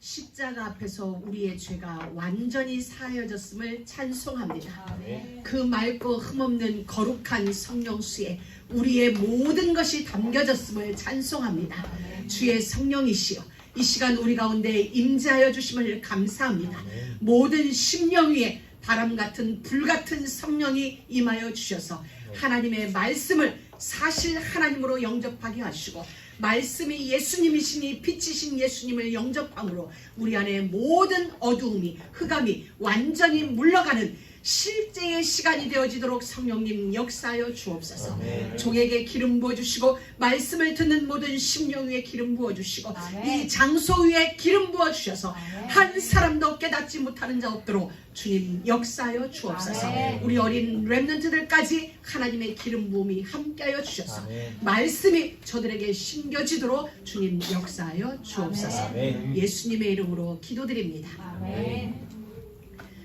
십자가 앞에서 우리의 죄가 완전히 사하여졌음을 찬송합니다. 아멘. 그 맑고 흠없는 거룩한 성령수에 우리의 모든 것이 담겨졌음을 찬송합니다. 주의 성령이시여, 이 시간 우리 가운데 임재하여 주심을 감사합니다. 모든 심령 위에 바람 같은 불 같은 성령이 임하여 주셔서 하나님의 말씀을 사실 하나님으로 영접하게 하시고, 말씀이 예수님이시니 빛이신 예수님을 영접함으로 우리 안에 모든 어두움이, 흑암이 완전히 물러가는 실제의 시간이 되어지도록 성령님 역사하여 주옵소서. 종에게 기름 부어주시고 말씀을 듣는 모든 심령 위에 기름 부어주시고 이 장소 위에 기름 부어주셔서 한 사람도 깨닫지 못하는 자 없도록 주님 역사하여 주옵소서. 우리 어린 렘넌트들까지 하나님의 기름 부음이 함께하여 주셔서 말씀이 저들에게 심겨지도록 주님 역사하여 주옵소서. 예수님의 이름으로 기도드립니다. 아멘.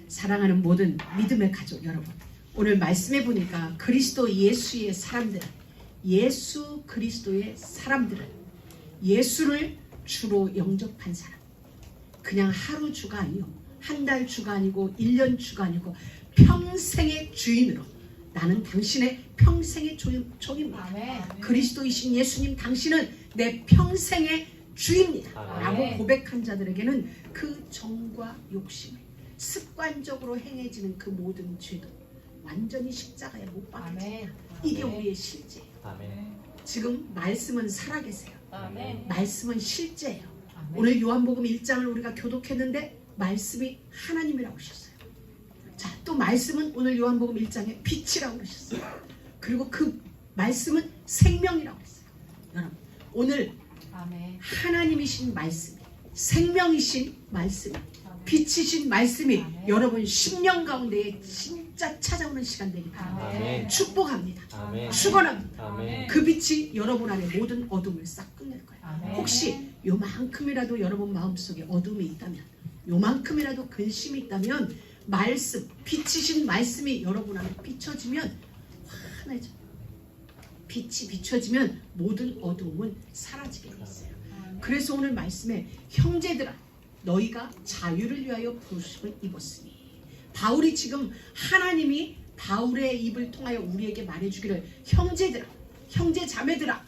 사랑하는 모든 믿음의 가족 여러분, 오늘 말씀해 보니까 그리스도 예수의 사람들은, 예수 그리스도의 사람들은 예수를 주로 영접한 사람, 그냥 하루 주가 아니요, 한 달 주가 아니고 1년 주가 아니고 평생의 주인으로, 나는 당신의 평생의 종입니다. 아멘. 그리스도이신 예수님, 당신은 내 평생의 주입니다 라고 아멘. 고백한 자들에게는 그 정과 욕심을 습관적으로 행해지는 그 모든 죄도 완전히 십자가에 못 박혀진다. 이게 우리의 실제예요. 지금 말씀은 살아계세요. 아멘. 말씀은 실제예요. 아멘. 오늘 요한복음 1장을 우리가 교독했는데 말씀이 하나님이라고 하셨어요. 자, 또 말씀은 오늘 요한복음 1장에 빛이라고 그러셨어요. 그리고 그 말씀은 생명이라고 했어요. 여러분, 오늘 아멘. 하나님이신 말씀이, 생명이신 말씀이, 빛이신 말씀이 여러분 심령 가운데에 진짜 찾아오는 시간 되기 바랍니다. 아멘. 축복합니다. 아멘. 축원합니다. 아멘. 그 빛이 여러분 안에 모든 어둠을 싹 끝낼 거예요. 아멘. 혹시 요만큼이라도 여러분 마음속에 어둠이 있다면, 요만큼이라도 근심이 있다면, 말씀, 빛이신 말씀이 여러분 안에 비춰지면 환해져. 빛이 비춰지면 모든 어두움은 사라지게 돼 있어요. 그래서 오늘 말씀에 형제들아, 너희가 자유를 위하여 부르심을 입었으니, 바울이 지금 하나님이 바울의 입을 통하여 우리에게 말해주기를, 형제들아, 형제 자매들아,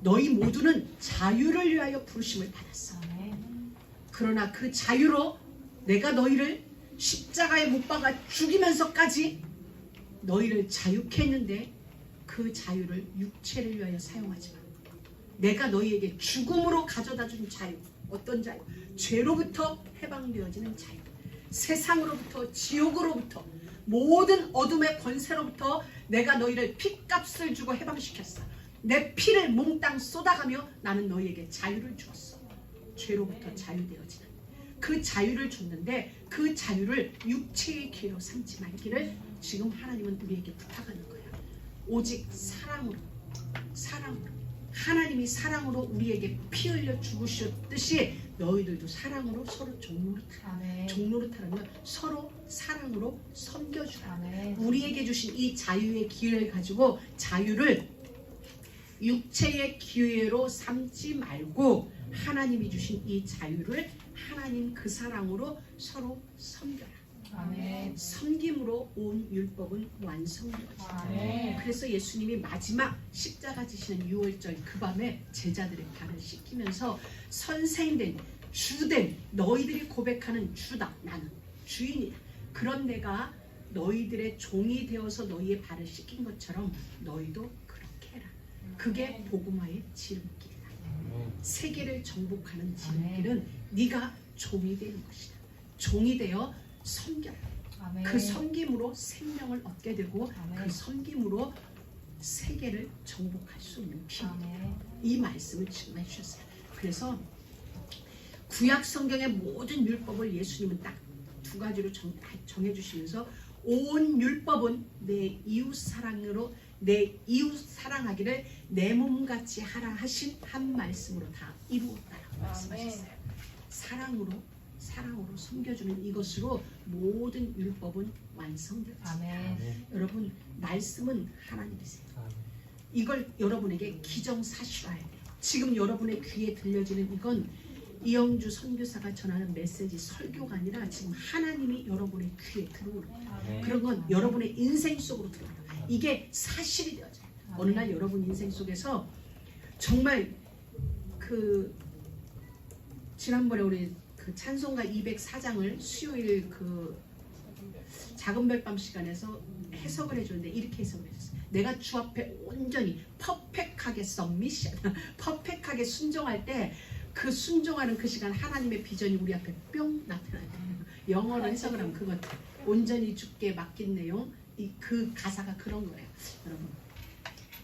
너희 모두는 자유를 위하여 부르심을 받았어. 그러나 그 자유로 내가 너희를 십자가에 못 박아 죽이면서까지 너희를 자유케 했는데, 그 자유를 육체를 위하여 사용하지 마. 내가 너희에게 죽음으로 가져다 준 자유, 어떤 자유? 죄로부터 해방되어지는 자유, 세상으로부터, 지옥으로부터, 모든 어둠의 권세로부터 내가 너희를 핏값을 주고 해방시켰어. 내 피를 몽땅 쏟아가며 나는 너희에게 자유를 주었어. 죄로부터 자유되어지는 그 자유를 줬는데, 그 자유를 육체의 기회로 삼지 말기를 지금 하나님은 우리에게 부탁하는 거예요. 오직 사랑으로, 사랑으로, 하나님이 사랑으로 우리에게 피 흘려 죽으셨듯이 너희들도 사랑으로 서로 종노릇하라. 종노릇하라면 서로 사랑으로 섬겨주라. 우리에게 주신 이 자유의 기회를 가지고 자유를 육체의 기회로 삼지 말고 하나님이 주신 이 자유를 하나님 그 사랑으로 서로 섬겨라. 아멘. 섬김으로 온 율법은 완성되었다. 아멘. 그래서 예수님이 마지막 십자가 지시는 6월절 그 밤에 제자들의 발을 씻기면서 선생된, 주된, 너희들이 고백하는 주다, 나는 주인이다, 그런 내가 너희들의 종이 되어서 너희의 발을 씻긴 것처럼 너희도 그렇게 해라. 그게 복음화의 지름길이다. 세계를 정복하는 지름길은 네가 종이 되는 것이다. 종이 되어 섬겨라. 아멘. 그 섬김으로 생명을 얻게 되고, 아멘. 그 섬김으로 세계를 정복할 수 있는 비밀. 아멘. 이 말씀을 증거해 주셨어요. 그래서 구약 성경의 모든 율법을 예수님은 딱 두 가지로 정해 주시면서, 온 율법은 내 이웃 사랑으로, 내 이웃 사랑하기를 내 몸같이 하라 하신 한 말씀으로 다 이루었다라고 말씀하셨어요. 사랑으로 섬겨주는 이것으로 모든 율법은 완성되었습니다. 아멘. 여러분, 말씀은 하나님이세요. 이걸 여러분에게 기정사실화해야 돼요. 지금 여러분의 귀에 들려지는 이건 이영주 선교사가 전하는 메시지 설교가 아니라 지금 하나님이 여러분의 귀에 들어오는 거예요. 그런 건 여러분의 인생 속으로 들어와요. 이게 사실이 되어져요. 어느 날 여러분 인생 속에서 정말 그 지난번에 우리 그 찬송가 204장을 수요일 그 작은 별밤 시간에서 해석을 해주는데 이렇게 해석을 해줬어요. 내가 주 앞에 온전히 퍼펙하게 서미션, 퍼펙하게 순종할 때 그 순종하는 그 시간 하나님의 비전이 우리 앞에 뿅 나타나요. 영어로 해석을 하면 그건 온전히 주께 맡긴 내용, 그 가사가 그런 거예요. 여러분,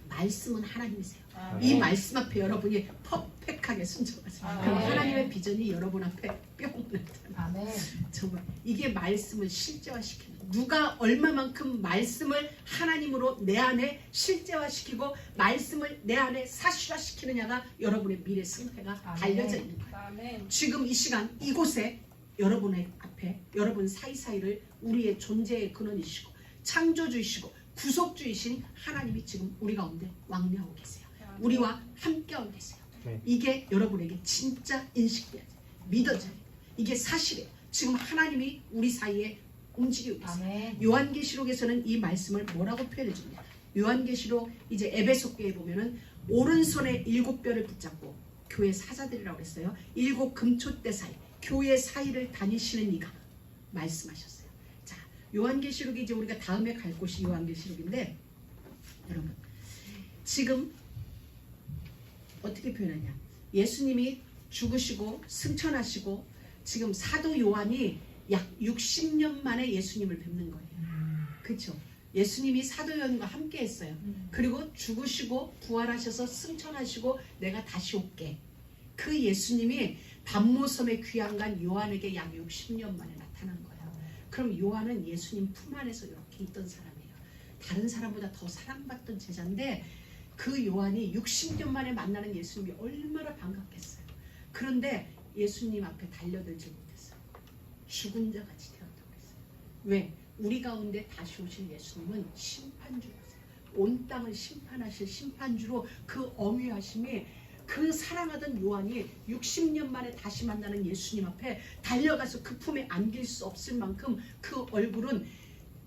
말씀은 하나님이세요. 이 말씀 앞에 여러분이 퍼펙하게 순종하세요. 그럼 하나님의 비전이 여러분 앞에 뿅 나타나요. 정말 이게 말씀을 실제화시키는, 누가 얼마만큼 말씀을 하나님으로 내 안에 실제화시키고 말씀을 내 안에 사실화시키느냐가 여러분의 미래 승패가 달려져 있는 거예요. 지금 이 시간 이곳에 여러분의 앞에, 여러분 사이사이를 우리의 존재의 근원이시고 창조주이시고 구속주이신 하나님이 지금 우리 가운데 왕래하고 계세요. 우리와 함께하고 계세요. 이게 여러분에게 진짜 인식돼야 돼요. 믿어져야 돼요. 이게 사실이에요. 지금 하나님이 우리 사이에 움직이고 계세요. 요한계시록에서는 이 말씀을 뭐라고 표현해 줍니다. 요한계시록 이제 에베소교에 보면은 오른손에 7뼈를 붙잡고 교회 사자들이라고 했어요. 7 금초대 사이, 교회 사이를 다니시는 이가 말씀하셨어요. 자, 요한계시록이 이제 우리가 다음에 갈 곳이 요한계시록인데, 여러분 지금 어떻게 표현하냐? 예수님이 죽으시고 승천하시고 지금 사도 요한이 약 60년 만에 예수님을 뵙는 거예요. 그렇죠? 예수님이 사도 요한과 함께 했어요. 그리고 죽으시고 부활하셔서 승천하시고 내가 다시 올게. 그 예수님이 반모섬의 귀양간 요한에게 약 60년 만에 나타난 거예요. 그럼 요한은 예수님 품 안에서 이렇게 있던 사람이에요. 다른 사람보다 더 사랑받던 제자인데 그 요한이 60년 만에 만나는 예수님이 얼마나 반갑겠어요. 그런데 예수님 앞에 달려들지 못했어요. 죽은 자같이 되었다고 했어요. 왜? 우리 가운데 다시 오실 예수님은 심판주로세요. 온 땅을 심판하실 심판주로 그 엄위하심이, 그 사랑하던 요한이 60년 만에 다시 만나는 예수님 앞에 달려가서 그 품에 안길 수 없을 만큼 그 얼굴은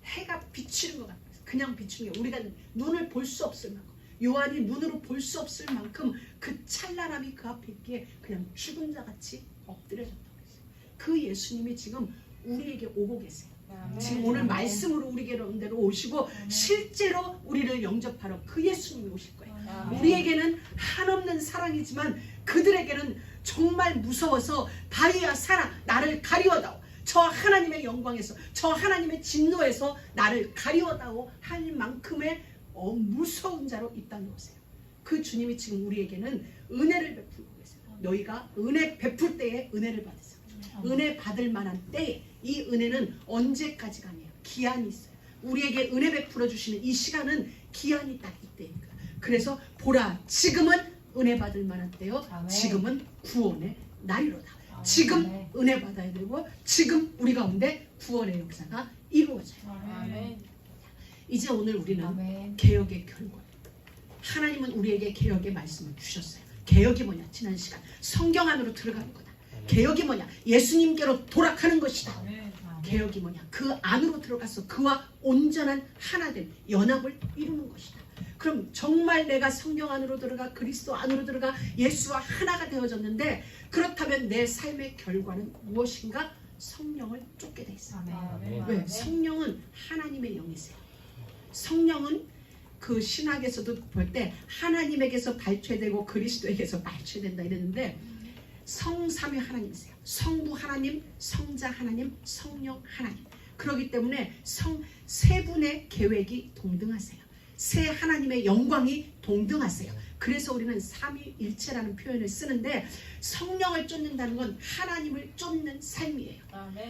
해가 비치는 것 같아요. 그냥 비추는 게 우리가 눈을 볼 수 없을 만큼, 요한이 눈으로 볼 수 없을 만큼 그 찬란함이 그 앞에 있기에 그냥 죽은 자같이 엎드려졌다고 했어요. 그 예수님이 지금 우리에게 오고 계세요. 지금 오늘 말씀으로 우리 가운데로 오시고 실제로 우리를 영접하러 그 예수님이 오실 거예요. 우리에게는 한없는 사랑이지만 그들에게는 정말 무서워서 다리야 사라 나를 가리워다오, 저 하나님의 영광에서, 저 하나님의 진노에서 나를 가리워다오 할 만큼의 무서운 자로 이 땅에 오세요. 그 주님이 지금 우리에게는 은혜를 베풀고 계세요. 너희가 은혜 베풀 때에 은혜를 받으세요. 은혜 받을 만한 때에, 이 은혜는 언제까지가 아니에요. 기한이 있어요. 우리에게 은혜 베풀어 주시는 이 시간은 기한이 딱 이때입니다. 그래서 보라, 지금은 은혜 받을 만한 때요. 지금은 구원의 날이로다. 지금 은혜 받아야 되고 지금 우리 가운데 구원의 역사가 이루어져요. 이제 오늘 우리는 개혁의 결과예요. 하나님은 우리에게 개혁의 말씀을 주셨어요. 개혁이 뭐냐? 지난 시간 성경 안으로 들어가는 거다. 개혁이 뭐냐? 예수님께로 돌아가는 것이다. 개혁이 뭐냐? 그 안으로 들어가서 그와 온전한 하나된 연합을 이루는 것이다. 그럼 정말 내가 성경 안으로 들어가, 그리스도 안으로 들어가 예수와 하나가 되어졌는데, 그렇다면 내 삶의 결과는 무엇인가? 성령을 쫓게 돼 있어요. 왜? 성령은 하나님의 영이세요. 성령은 그 신학에서도 볼 때 하나님에게서 발췌되고 그리스도에게서 발췌된다 이랬는데, 성삼위 하나님이세요. 성부 하나님, 성자 하나님, 성령 하나님. 그렇기 때문에 세 분의 계획이 동등하세요. 세 하나님의 영광이 동등하세요. 그래서 우리는 삼위일체라는 표현을 쓰는데, 성령을 쫓는다는 건 하나님을 쫓는 삶이에요.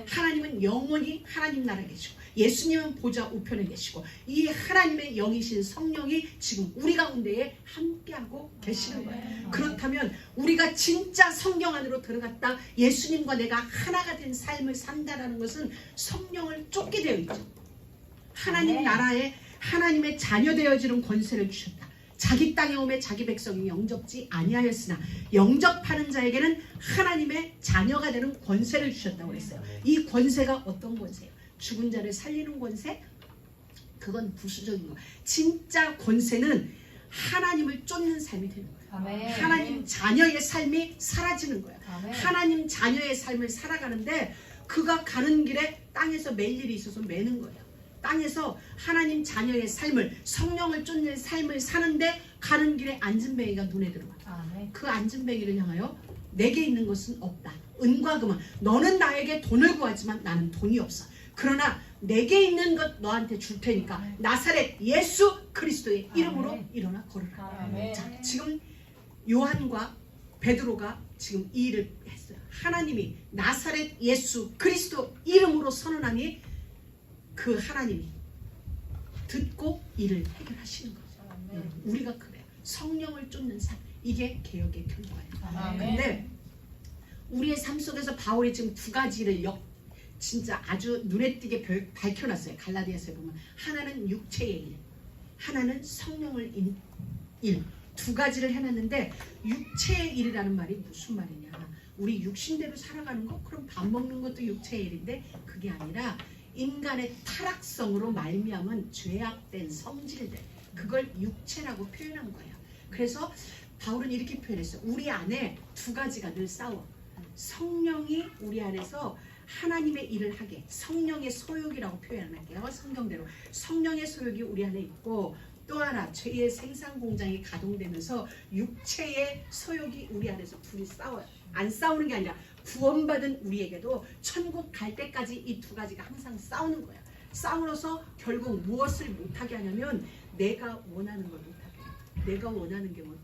하나님은 영원히 하나님 나라에 계시고 예수님은 보좌 우편에 계시고 이 하나님의 영이신 성령이 지금 우리 가운데에 함께하고 계시는 거예요. 그렇다면 우리가 진짜 성령 안으로 들어갔다, 예수님과 내가 하나가 된 삶을 산다라는 것은 성령을 쫓게 되어 있죠. 하나님 나라에 하나님의 자녀 되어지는 권세를 주셨다. 자기 땅에 오매 자기 백성이 영접지 아니하였으나 영접하는 자에게는 하나님의 자녀가 되는 권세를 주셨다고 그랬어요. 이 권세가 어떤 권세예요? 죽은 자를 살리는 권세? 그건 부수적인 거. 진짜 권세는 하나님을 쫓는 삶이 되는 거예요. 아멘. 하나님 자녀의 삶이 사라지는 거예요. 아멘. 하나님 자녀의 삶을 살아가는데 그가 가는 길에 땅에서 맬 일이 있어서 매는 거예요. 땅에서 하나님 자녀의 삶을, 성령을 쫓는 삶을 사는데 가는 길에 안진뱅이가 눈에 들어와요. 아멘. 그 안진뱅이를 향하여 내게 있는 것은 없다. 은과 금은 너는 나에게 돈을 구하지만 나는 돈이 없어. 그러나 내게 있는 것 너한테 줄 테니까 나사렛 예수 그리스도의 이름으로 아멘. 일어나 걸으라. 아멘. 자, 지금 요한과 베드로가 지금 이 일을 했어요. 하나님이 나사렛 예수 그리스도 이름으로 선언하니 그 하나님이 듣고 일을 해결하시는 거죠. 아멘. 우리가 그래요. 성령을 쫓는 삶. 이게 개혁의 결과예요. 아멘. 근데 우리의 삶 속에서 바울이 지금 두 가지를 진짜 아주 눈에 띄게 밝혀놨어요. 갈라디아서에 보면 하나는 육체의 일, 하나는 성령을 일. 두 가지를 해놨는데 육체의 일이라는 말이 무슨 말이냐? 우리 육신대로 살아가는 거? 그럼 밥 먹는 것도 육체의 일인데 그게 아니라 인간의 타락성으로 말미암은 죄악된 성질들, 그걸 육체라고 표현한 거예요. 그래서 바울은 이렇게 표현했어요. 우리 안에 두 가지가 늘 싸워. 성령이 우리 안에서 하나님의 일을 하게, 성령의 소욕이라고 표현할게요. 성경대로 성령의 소욕이 우리 안에 있고, 또 하나 죄의 생산 공장이 가동되면서 육체의 소욕이 우리 안에서 둘이 싸워요. 안 싸우는 게 아니라 구원받은 우리에게도 천국 갈 때까지 이 두 가지가 항상 싸우는 거예요. 싸우면서 결국 무엇을 못하게 하냐면 내가 원하는 걸 못하게 해요. 내가 원하는 게 뭐예요?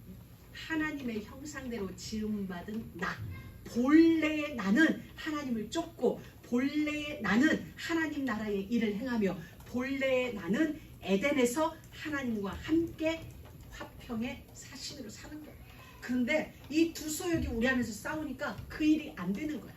하나님의 형상대로 지음받은 나. 본래의 나는 하나님을 쫓고, 본래의 나는 하나님 나라의 일을 행하며, 본래의 나는 에덴에서 하나님과 함께 화평의 사신으로 사는 거예요. 그런데 이 두 소욕이 우리 안에서 싸우니까 그 일이 안 되는 거야.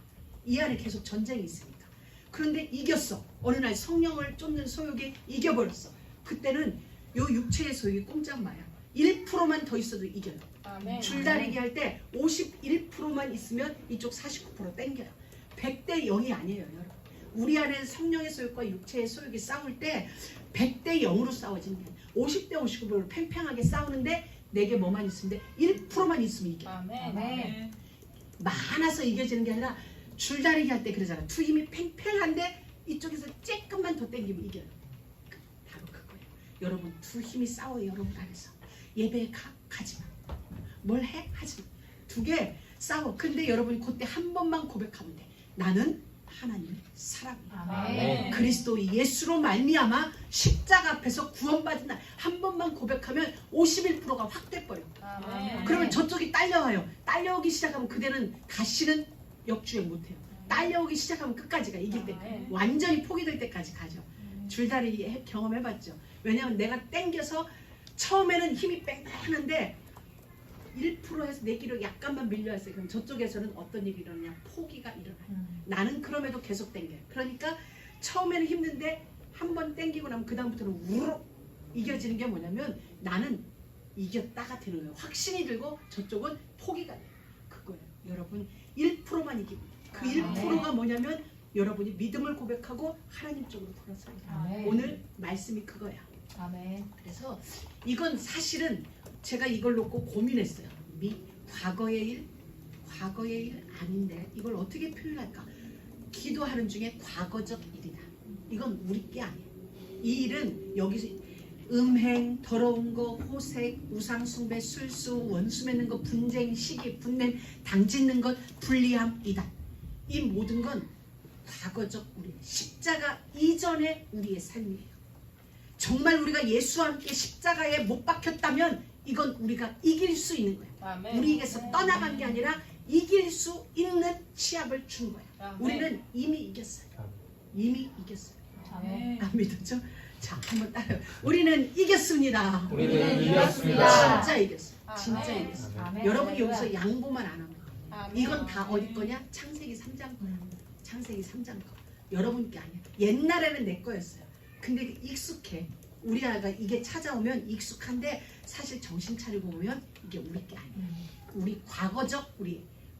이 안에 계속 전쟁이 있으니까. 그런데 이겼어. 어느 날 성령을 쫓는 소욕이 이겨버렸어. 그때는 요 육체의 소욕이 꼼짝마야. 1%만 더 있어도 이겨요. 아멘. 줄다리기 할 때 51%만 있으면 이쪽 49% 땡겨요. 100대 0이 아니에요, 여러분. 우리 안에 성령의 소욕과 육체의 소욕이 싸울 때 100대 0으로 싸워지는 게 아니에요. 50대 59%로 팽팽하게 싸우는데 내게 뭐만 있으면 돼? 1%만 있으면 이겨. 아멘. 많아서 이겨지는 게 아니라 줄다리기 할 때 그러잖아. 두 힘이 팽팽한데 이쪽에서 조금만 더 땡기면 이겨요. 바로 그거예요. 여러분, 두 힘이 싸워요. 여러분 안에서. 예배에 가지 마. 뭘 해? 하지 마. 두 개 싸워. 근데 여러분이 그때 한 번만 고백하면 돼. 나는 하나님의 사람이야. 아멘. 그리스도 예수로 말미암아 십자가 앞에서 구원받은 날 한 번만 고백하면 51%가 확 돼버려. 아멘. 그러면 저쪽이 딸려와요. 딸려오기 시작하면 그대는 다시는 역주행 못해요. 딸려오기 시작하면 끝까지가 이길 때, 완전히 포기될 때까지 가죠. 줄다리기 경험해봤죠. 왜냐하면 내가 땡겨서 처음에는 힘이 뺑뺑한데 1%에서 내 길로 약간만 밀려왔어요. 그럼 저쪽에서는 어떤 일이 일어나냐? 포기가 일어나요. 나는 그럼에도 계속 땡겨요. 그러니까 처음에는 힘든데 한 번 땡기고 나면 그 다음부터는 우르르 이겨지는 게 뭐냐면 나는 이겼다가 되는 거예요. 확신이 들고 저쪽은 포기가 돼요. 그거예요. 여러분 1%만 이기고, 그 1%가 뭐냐면 여러분이 믿음을 고백하고 하나님 쪽으로 돌아서요. 아멘. 오늘 말씀이 그거야. 아멘. 그래서 이건 사실은 제가 이걸 놓고 고민했어요. 과거의 일 아닌데 이걸 어떻게 표현할까? 기도하는 중에 과거적 일이다. 이건 우리 게 아니에요. 이 일은 여기서 음행, 더러운 거, 호색, 우상숭배, 술수, 원수 맺는 것, 분쟁, 시기, 분냄, 당짓는 것, 불리함이다. 이 모든 건 과거적 우리, 십자가 이전의 우리의 삶이에요. 정말 우리가 예수와 함께 십자가에 못 박혔다면 이건 우리가 이길 수 있는 거예요. 아멘. 우리에게서 떠나간 게 아니라 이길 수 있는 시합을 준 거예요. 아멘. 우리는 이미 이겼어요. 이미 이겼어요. 아멘. 안 믿었죠? 자, 한번 따라요. 우리는 이겼습니다. 우리는 이겼습니다. 진짜 이겼어요. 아멘. 진짜 이겼어요. 아멘. 여러분이 여기서 양보만 안 하면 아멘. 이건 다 어디 거냐? 창세기 3장 거야. 창세기 3장 거. 여러분 게 아니야. 옛날에는 내 거였어요. 근데 익숙해. 우리 아이가 이게 찾아오면 익숙한데 사실 정신 차리고 보면 이게 우리 게 아니에요. 우리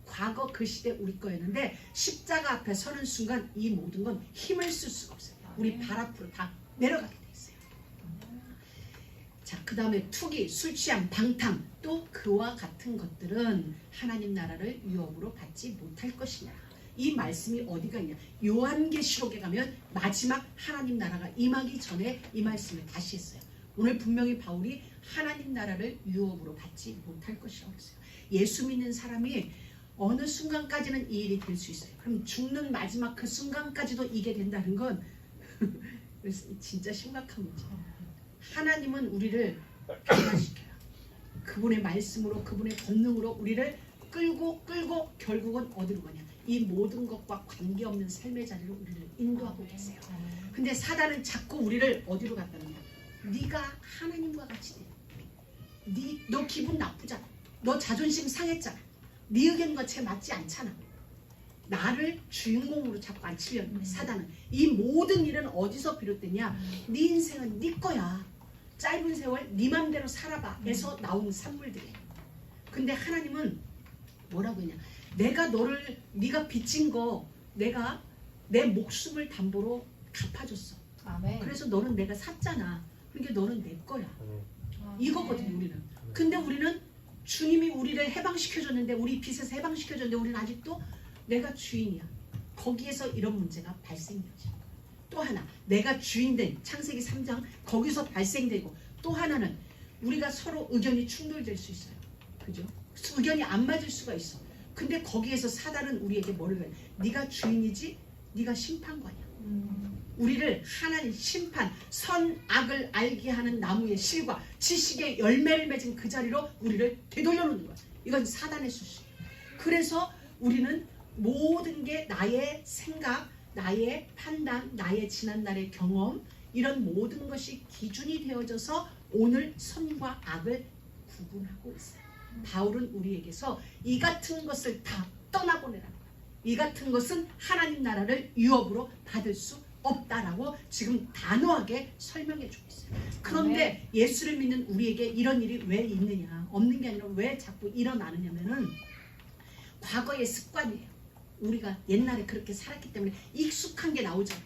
과거 그 시대 우리 거였는데 십자가 앞에 서는 순간 이 모든 건 힘을 쓸 수가 없어요. 우리 발 앞으로 다 내려가게 돼 있어요. 자, 그 다음에 투기, 술 취함, 방탕 또 그와 같은 것들은 하나님 나라를 유업으로 받지 못할 것이냐. 이 말씀이 어디가 있냐. 요한계시록에 가면 마지막 하나님 나라가 임하기 전에 이 말씀을 다시 했어요. 오늘 분명히 바울이 하나님 나라를 유업으로 받지 못할 것이라고 했어요. 예수 믿는 사람이 어느 순간까지는 이 일이 될 수 있어요. 그럼 죽는 마지막 그 순간까지도 이게 된다는 건 진짜 심각한 문제예요. 하나님은 우리를 변화시켜요. 그분의 말씀으로 그분의 권능으로 우리를 끌고 결국은 어디로 가냐. 이 모든 것과 관계없는 삶의 자리로 우리를 인도하고 계세요. 근데 사단은 자꾸 우리를 어디로 갖다 놓냐. 네가 하나님과 같이 돼. 너 기분 나쁘잖아. 너 자존심 상했잖아. 네 의견과 제 맞지 않잖아. 나를 주인공으로 자꾸 앉히려는 사단은. 이 모든 일은 어디서 비롯되냐. 네 인생은 네 거야. 짧은 세월 네 맘대로 살아봐 에서 나온 산물들이에요. 근데 하나님은 뭐라고 했냐. 네가 빚진 거 내가 내 목숨을 담보로 갚아줬어. 아멘. 그래서 너는 내가 샀잖아. 그러니까 너는 내 거야. 아멘. 이거거든요 우리는. 근데 우리는 주님이 우리를 해방시켜줬는데 우리 빚에서 해방시켜줬는데 우리는 아직도 내가 주인이야. 거기에서 이런 문제가 발생되죠. 또 하나 내가 주인된 창세기 3장 거기서 발생되고 또 하나는 우리가 서로 의견이 충돌될 수 있어요. 그죠? 의견이 안 맞을 수가 있어. 근데 거기에서 사단은 우리에게 뭐를 해? 네가 주인이지 네가 심판관이야. 우리를 하나님 심판 선악을 알게 하는 나무의 실과 지식의 열매를 맺은 그 자리로 우리를 되돌려 놓는 거야. 이건 사단의 수식이에요. 그래서 우리는 모든 게 나의 생각, 나의 판단, 나의 지난날의 경험 이런 모든 것이 기준이 되어져서 오늘 선과 악을 구분하고 있어요. 바울은 우리에게서 이 같은 것을 다 떠나보내라는 거예요. 이 같은 것은 하나님 나라를 유업으로 받을 수 없다라고 지금 단호하게 설명해 주고 있어요. 그런데 예수를 믿는 우리에게 이런 일이 왜 있느냐, 없는 게 아니라 왜 자꾸 일어나느냐면은 과거의 습관이에요. 우리가 옛날에 그렇게 살았기 때문에 익숙한 게 나오잖아요.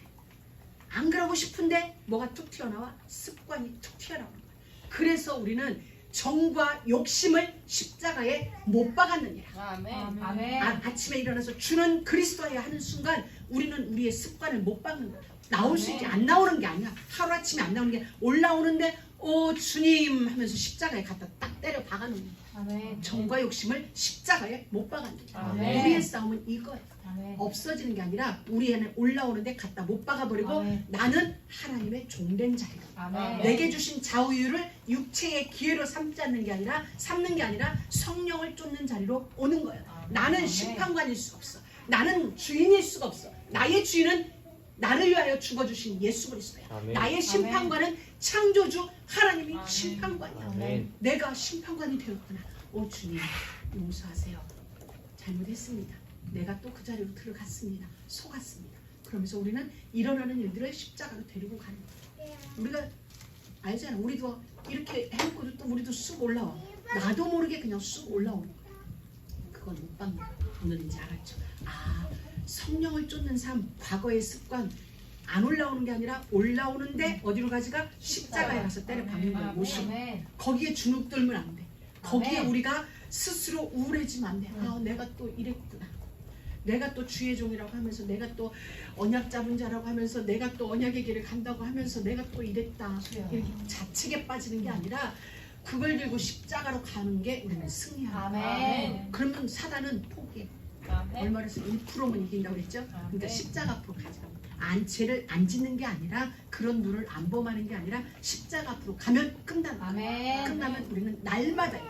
안 그러고 싶은데 뭐가 툭 튀어나와? 습관이 툭 튀어나오는 거예요. 그래서 우리는 정과 욕심을 십자가에 못 박았느니라. 아멘. 아멘. 아침에 일어나서 주는 그리스도야 하는 순간 우리는 우리의 습관을 못 박는 거야. 나올 수 있지 안 나오는 게 아니야. 하루아침에 안 나오는 게 올라오는데 주님 하면서 십자가에 갖다 딱 때려 박아놓는 거야. 아멘. 정과 욕심을 십자가에 못 박았는 거야. 아멘. 우리의 싸움은 이거예요. 아멘. 없어지는 게 아니라 우리 안에 올라오는데 갖다 못 박아버리고 아멘. 나는 하나님의 종된 자리다. 아멘. 내게 주신 자유를 육체의 기회로 삼는 게 아니라 성령을 쫓는 자리로 오는 거예요. 아멘. 나는 아멘. 심판관일 수가 없어. 나는 주인일 수가 없어. 나의 주인은 나를 위하여 죽어주신 예수 그리스도야. 아멘. 나의 심판관은 창조주 하나님이 아멘. 심판관이야. 아멘. 내가 심판관이 되었구나. 주님 용서하세요. 잘못했습니다. 내가 또 그 자리로 들어갔습니다. 속았습니다. 그러면서 우리는 일어나는 일들을 십자가로 데리고 가는 거예요. 우리가 알잖아. 우리도 이렇게 해놓고도 또 우리도 쑥 올라와. 나도 모르게 그냥 쑥 올라오는 거야. 그건 못 받는 거야. 오늘 이제 알았죠. 성령을 쫓는 삶, 과거의 습관 안 올라오는 게 아니라 올라오는데 어디로 가지가? 십자가에 가서 때려 박는 거야. 못이. 아멘. 거기에 주눅 들면 안 돼. 거기에 아멘. 우리가 스스로 우울해지면 안 돼. 내가 또 이랬구나. 내가 또 주의 종이라고 하면서 내가 또 언약 잡은 자라고 하면서 내가 또 언약의 길을 간다고 하면서 내가 또 이랬다. 이렇게 자책에 빠지는 게 아니라 그걸 들고 십자가로 가는 게 우리는 승리하는 거야. 아멘. 그러면 사단은 포기해. 아멘. 얼마나 해서 1%면 이긴다고 그랬죠? 그러니까 네. 십자가 앞으로 가자. 죄를 안 짓는 게 아니라 그런 눈을 안 범하는 게 아니라 십자가 앞으로 가면 끝난다. 아멘. 끝나면 우리는 날마다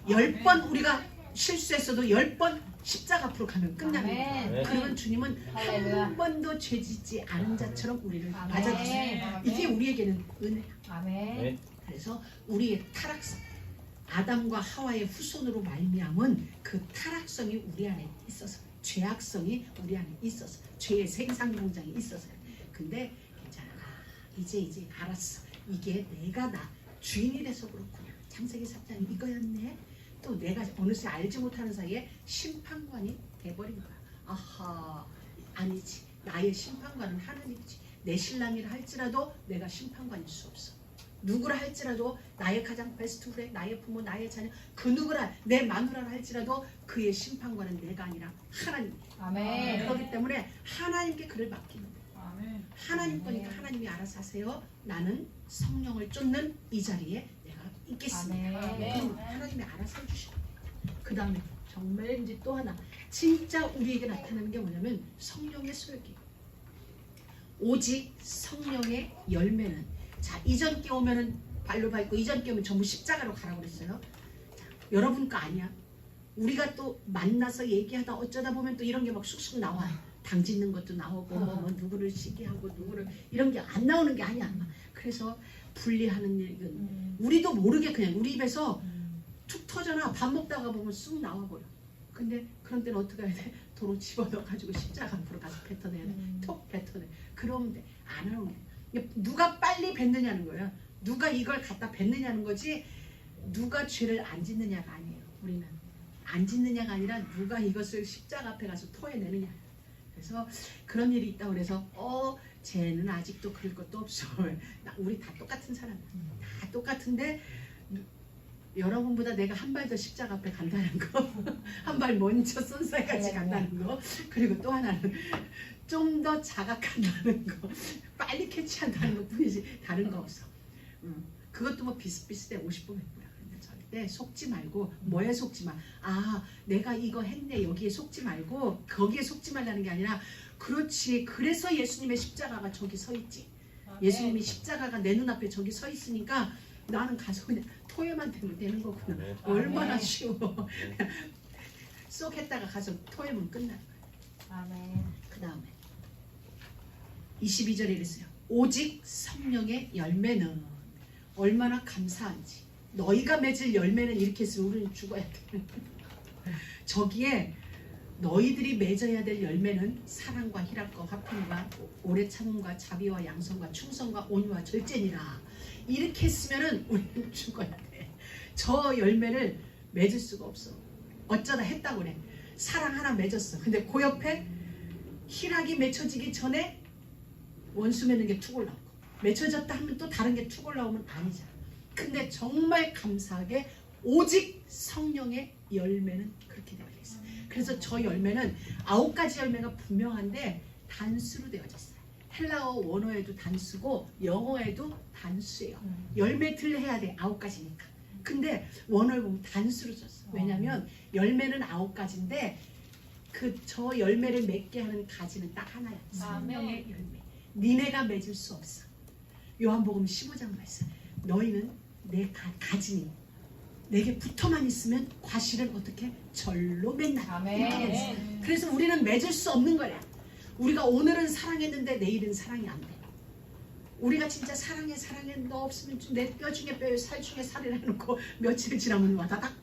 10번 우리가 실수했어도 10번 십자가 앞으로 가면 끝나는 아멘. 거예요. 그러면 주님은 할렐루야. 한 번도 죄 짓지 않은 자처럼 우리를 아멘. 맞아주세요. 이게 우리에게는 은혜야. 아멘. 그래서 우리의 타락성, 아담과 하와의 후손으로 말미암은 그 타락성이 우리 안에 있어서, 죄악성이 우리 안에 있어서, 죄의 생산 공장이 있어서. 근데 괜찮아. 이제 알았어. 이게 내가 나 주인이 돼서 그렇구나. 창세기 4장 이거였네. 또 내가 어느새 알지 못하는 사이에 심판관이 돼버린 거야. 아하, 아니지. 나의 심판관은 하나님이지. 내 신랑이라 할지라도 내가 심판관일 수 없어. 누구라 할지라도 나의 가장 베스트 프렌드, 나의 부모, 나의 자녀, 그 누구라, 내 마누라라 할지라도 그의 심판관은 내가 아니라 하나님. 아멘. 그렇기 때문에 하나님께 그를 맡기는 거야. 아멘. 하나님 거니까 하나님이 알아서 하세요. 나는 성령을 쫓는 이 자리에 내가 있겠습니다. 아멘. 그럼 하나님이 알아서 해주셔. 그 다음에 정말 이제 또 하나 진짜 우리에게 나타나는 게 뭐냐면 성령의 소욕이. 오직 성령의 열매는, 자, 이전 께 오면은 발로 밟고 이전 께 오면 전부 십자가로 가라고 그랬어요. 자, 여러분 거 아니야. 우리가 또 만나서 얘기하다 어쩌다 보면 또 이런 게 막 쑥쑥 나와. 당 짓는 것도 나오고 뭐 누구를 시기하고 누구를 이런 게 안 나오는 게 아니야. 그래서 분리하는 일은 우리도 모르게 그냥 우리 입에서 툭 터져나. 밥 먹다가 보면 쑥 나와버려. 근데 그런 때는 어떻게 해야 돼? 도로 집어넣어가지고 십자가 앞으로 가서 뱉어내야 돼. 톡 뱉어내. 그러면 돼. 안 하는 거야. 누가 빨리 뱉느냐는 거야. 누가 이걸 갖다 뱉느냐는 거지, 누가 죄를 안 짓느냐가 아니에요. 우리는 안 짓느냐가 아니라 누가 이것을 십자가 앞에 가서 토해내느냐. 그래서 그런 일이 있다고 그래서 쟤는 아직도 그럴 것도 없어. 우리 다 똑같은 사람이야. 다 똑같은데 여러분보다 내가 한 발 더 십자가 앞에 간다는 거, 한 발 먼저 선사같이 간다는 거, 그리고 또 하나는 좀 더 자각한다는 거, 빨리 캐치한다는 것 뿐이지 다른 거 없어. 그것도 뭐 비슷비슷해. 50분 100분이야. 근데 절대 속지 말고. 뭐에 속지 마. 아, 내가 이거 했네 여기에 속지 말고 거기에 속지 말라는 게 아니라, 그렇지, 그래서 예수님의 십자가가 저기 서 있지. 예수님이 십자가가 내 눈앞에 저기 서 있으니까 나는 가서 그냥 토해만 되면 되는 거구나. 얼마나 쉬워. 쏙 했다가 가서 토해면 끝나는 거야. 아멘. 그 다음에 22절에 이랬어요. 오직 성령의 열매는, 얼마나 감사한지. 너희가 맺을 열매는 이렇게 했으면 우리는 죽어야 돼. 저기에 너희들이 맺어야 될 열매는 사랑과 희락과 화평과 오래 참음과 자비와 양성과 충성과 온유와 절제니라. 이렇게 했으면은 우리는 죽어야 돼. 저 열매를 맺을 수가 없어. 어쩌다 했다고 그래. 사랑 하나 맺었어. 근데 그 옆에 희락이 맺혀지기 전에 원수 맺는 게 툭 올라오고, 맺혀졌다 하면 또 다른 게 툭 올라오면 아니잖아. 근데 정말 감사하게 오직 성령의 열매는 그렇게 되어 있어요. 그래서 저 열매는 9가지 열매가 분명한데 단수로 되어져 있어요. 헬라어 원어에도 단수고 영어에도 단수예요. 열매들 해야 돼. 9가지니까. 근데 원어를 보면 단수로 썼어. 왜냐면 열매는 9가지인데 저 열매를 맺게 하는 가지는 딱 하나야. 성령의 열매. 니네가 맺을 수 없어. 요한복음 15장 말씀. 너희는 내 가지니 내게 붙어만 있으면 과실은 어떻게? 절로 맺나. 아멘. 그래서 우리는 맺을 수 없는 거야. 우리가 오늘은 사랑했는데 내일은 사랑이 안 돼. 우리가 진짜 사랑해 너 없으면 내 뼈 중에 뼈, 살 중에 살이라 해놓고 며칠 지나면 와다닥.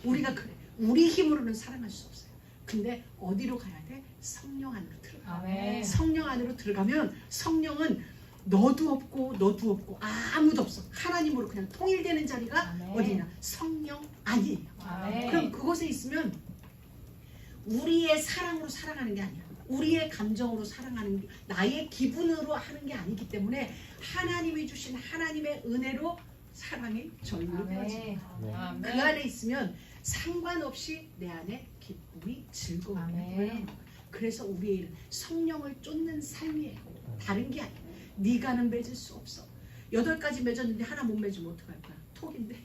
우리가 그래. 우리 힘으로는 사랑할 수 없어요. 근데 어디로 가야 돼? 성령 안으로 들어가. 아멘. 성령 안으로 들어가면 성령은 너도 없고 너도 없고 아무도 없어. 하나님으로 그냥 통일되는 자리가 아멘. 어디냐? 성령 안이에요. 아멘. 그럼 그곳에 있으면 우리의 사랑으로 사랑하는 게 아니야. 우리의 감정으로 사랑하는 게, 나의 기분으로 하는 게 아니기 때문에 하나님이 주신 하나님의 은혜로 사랑이 전율되어집니다. 아멘. 그 안에 있으면 상관없이 내 안에 기쁨이 즐거움이 아멘. 되는 거예요. 그래서 우리의 일은 성령을 쫓는 삶이에요. 다른 게 아니야. 네가는 맺을 수 없어. 8가지 맺었는데 하나 못 맺으면 어떡할 거야? 톡인데.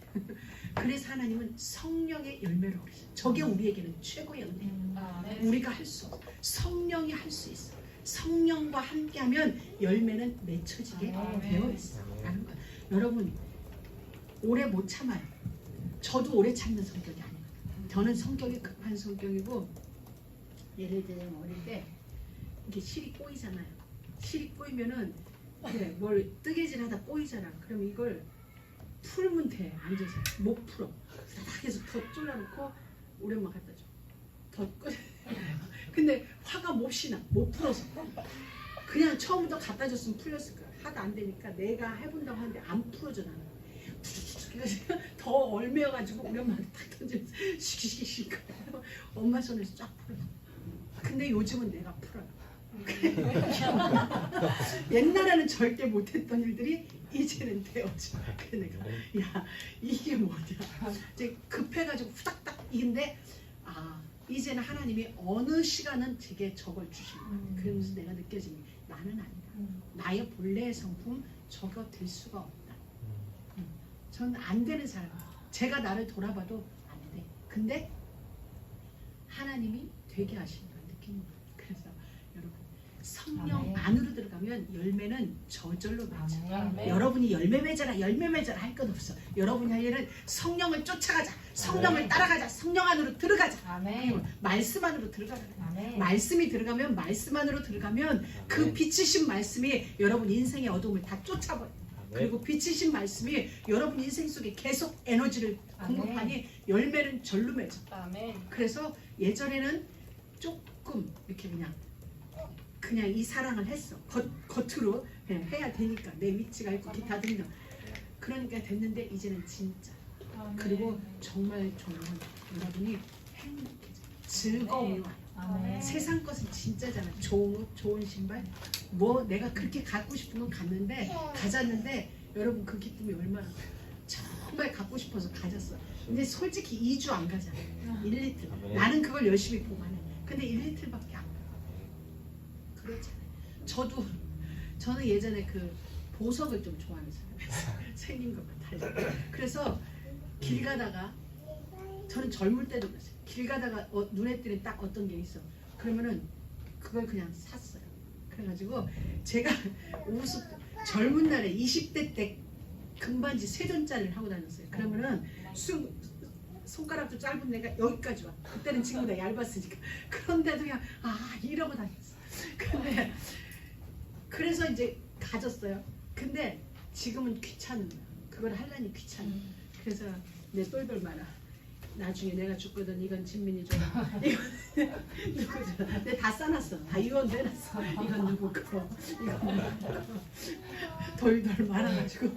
그래서 하나님은 성령의 열매를 얻으셔. 저게 우리에게는 최고의 은혜예요. 우리가 할 수 없어. 성령이 할 수 있어. 성령과 함께하면 열매는 맺혀지게 되어 있어. 라는 거야. 여러분 오래 못 참아요. 저도 오래 참는 성격이 아니거든요. 저는 성격이 급한 성격이고, 예를 들면 어릴 때 이렇게 실이 꼬이잖아요. 실이 꼬이면은 그래 뭘 뜨개질 하다 꼬이잖아. 그럼 이걸 풀면 돼. 앉아서 못 풀어. 딱 해서 더 졸라놓고 우리 엄마 갖다 줘. 더 끄. 근데 화가 몹시 나. 못 풀어서. 그냥 처음부터 갖다 줬으면 풀렸을 거야. 하도 안 되니까 내가 해본다고 하는데 안 풀어져 나는. 그래서 더 얼매여가지고 우리 엄마한테 탁 던지면서 시키시키시니까 엄마 손에서 쫙 풀어. 근데 요즘은 내가 풀어요. 옛날에는 절대 못했던 일들이 이제는 되어져. 그래 내가 야 이게 뭐냐. 이제 급해가지고 후닥닥 이긴데 이제는 하나님이 어느 시간은 제게 저걸 주시는 거예요. 그러면서 내가 느껴지는 게 나는 아니다. 나의 본래의 성품 저거 될 수가 없다. 저는 안 되는 사람. 제가 나를 돌아봐도 안 돼. 근데 하나님이 되게 하시는 걸 느끼는 거예요. 그래서 여러분 성령 안으로 들어가면 열매는 저절로 맺어요. 여러분이 열매 맺어라 열매 맺어라 할 것 없어. 여러분이 할 일은 성령을 쫓아가자. 성령을 따라가자. 성령 안으로 들어가자. 그리고 말씀 안으로 들어가자. 말씀이 들어가면 말씀 안으로 들어가면 그 빛이신 말씀이 여러분 인생의 어둠을 다 쫓아버려요. 그리고 빛이신 말씀이 여러분 인생 속에 계속 에너지를 공급하니 열매는 절로 맺어. 그래서 예전에는 조금 이렇게 그냥 이 사랑을 했어. 겉으로 해야 되니까 내 위치가 있고 기타 등등. 그러니까 됐는데 이제는 진짜. 그리고 정말 여러분이 행복해져. 즐거움이 와요. 세상 것은 진짜잖아. 좋은 옷, 좋은 신발. 뭐 내가 그렇게 갖고 싶은 건 가졌는데 여러분 그 기쁨이 얼마나 정말 갖고 싶어서 가졌어. 근데 솔직히 2주 안 가잖아. 1리틀. 나는 그걸 열심히 보관해. 근데 1리틀밖에 안 가. 그렇잖아요. 저는 예전에 그 보석을 좀 좋아하는 사람이었어요. 생긴 것만 달라. 그래서 길 가다가 저는 젊을 때도 그랬어요. 길 가다가 눈에 띄는 딱 어떤 게 있어. 그러면은 그걸 그냥 샀어요. 그래가지고 제가 젊은 날에 20대 때 금반지 3전짜리를 하고 다녔어요. 그러면은 손가락도 짧은 내가 여기까지 와. 그때는 지금보다 얇았으니까. 그런데도 그냥 이러고 다녔어. 근데 그래서 이제 가졌어요. 근데 지금은 귀찮은 거야. 그걸 하려니 귀찮아. 그래서 내 똘똘 말아. 나중에 내가 죽거든 이건 진민이 줘라. 이건 누구 줘라. 내가 다 싸놨어. 다 유언해놨어. 이건 누구 거. 이건 누구 거. 돌돌 말아가지고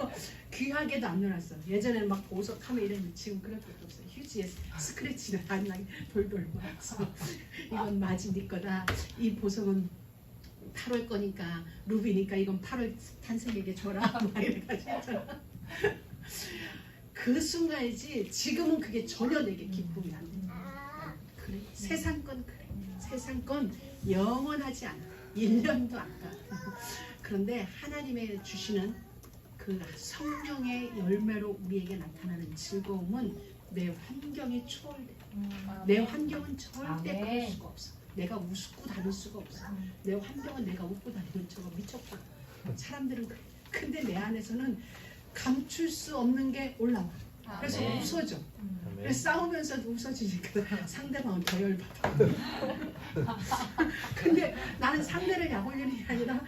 귀하게도 안 놀았어. 예전에는 막 보석하면 이랬는데 지금 그럴 것도 없어. 휴지에 스크래치가 안 나게 돌돌 말았어. 이건 마지 네 거다. 이 보석은 8월 거니까 루비니까 이건 8월 탄생에게 줘라. 막 이래가지고 했잖아. 그 순간이지 지금은 그게 전혀 내게 기쁨이 안 돼. 그래. 세상 건 그래. 세상 건 영원하지 않아. 1년도 안 가. 그런데 하나님의 주시는 그 성령의 열매로 우리에게 나타나는 즐거움은 내 환경이 초월돼. 내 환경은 절대 그럴 수가 없어. 내가 웃고 다닐 수가 없어. 내 환경은 내가 웃고 다니는 저거 미쳤고. 사람들은 그래. 근데 내 안에서는 감출 수 없는 게 올라와. 그래서 웃어져. 그래서 싸우면서도 웃어지니까 상대방은 더 열받아. 근데 나는 상대를 약올리는 게 아니라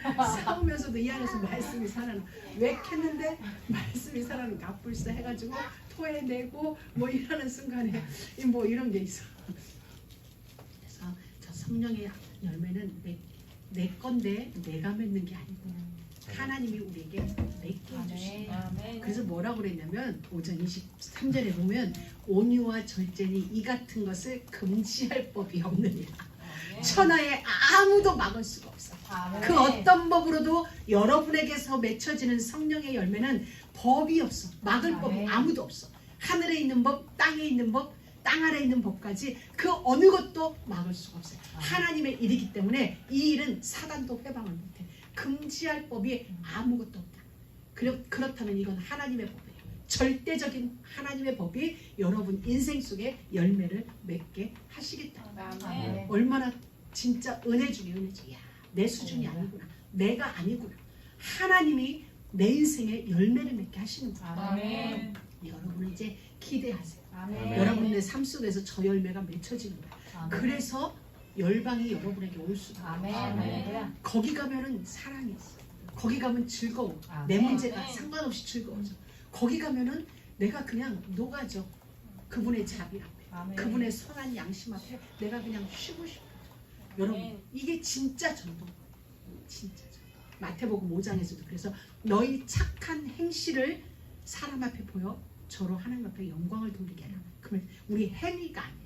싸우면서도 이 안에서 말씀이 살아나. 왜 캤는데 말씀이 살아나. 갑불사 해가지고 토해내고 뭐 이러는 순간에 뭐 이런 게 있어. 그래서 저 성령의 열매는 내 건데 내가 맺는 게 아니고 하나님이 우리에게 맺게 해주신 거예요. 그래서 뭐라고 그랬냐면 5장 23절에 보면 온유와 절제니 이 같은 것을 금지할 법이 없느니라. 천하에 아무도 막을 수가 없어. 그 어떤 법으로도 여러분에게서 맺혀지는 성령의 열매는 법이 없어. 막을 법이 아무도 없어. 하늘에 있는 법, 땅에 있는 법, 땅 아래 있는 법까지 그 어느 것도 막을 수가 없어요. 하나님의 일이기 때문에 이 일은 사단도 회방을 못해. 금지할 법이 아무것도 없다. 그렇다면 이건 하나님의 법이에요. 절대적인 하나님의 법이 여러분 인생 속에 열매를 맺게 하시겠다. 얼마나 진짜 은혜 중에 은혜 중에. 야, 내 수준이 아니구나. 내가 아니구나. 하나님이 내 인생에 열매를 맺게 하시는 거예요. 여러분 이제 기대하세요. 여러분의 삶 속에서 저 열매가 맺혀지는 거예요. 그래서 열방이 여러분에게 올 수가 있어요. 거기 가면은 사랑이 있어. 거기 가면 즐거워. 내 문제가 상관없이 즐거워져. 거기 가면은 내가 그냥 녹아져. 그분의 자비 앞에, 그분의 선한 양심 앞에 내가 그냥 쉬고 싶어. 여러분 이게 진짜 전도. 진짜 전도. 마태복음 5장에서도 그래서 너희 착한 행실을 사람 앞에 보여 저로 하나님 앞에 영광을 돌리게 하라. 그러면 우리 행위가 아니에요.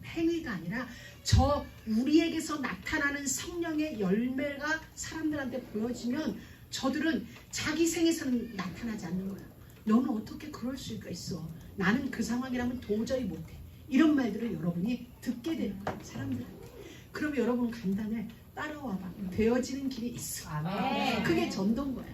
행위가 아니라 저 우리에게서 나타나는 성령의 열매가 사람들한테 보여지면 저들은 자기 생에서는 나타나지 않는 거야. 너는 어떻게 그럴 수가 있어? 나는 그 상황이라면 도저히 못해. 이런 말들을 여러분이 듣게 되는 거예요. 사람들한테. 그럼 여러분 간단해. 따라와봐. 되어지는 길이 있어. 아멘. 그게 전도인 거야.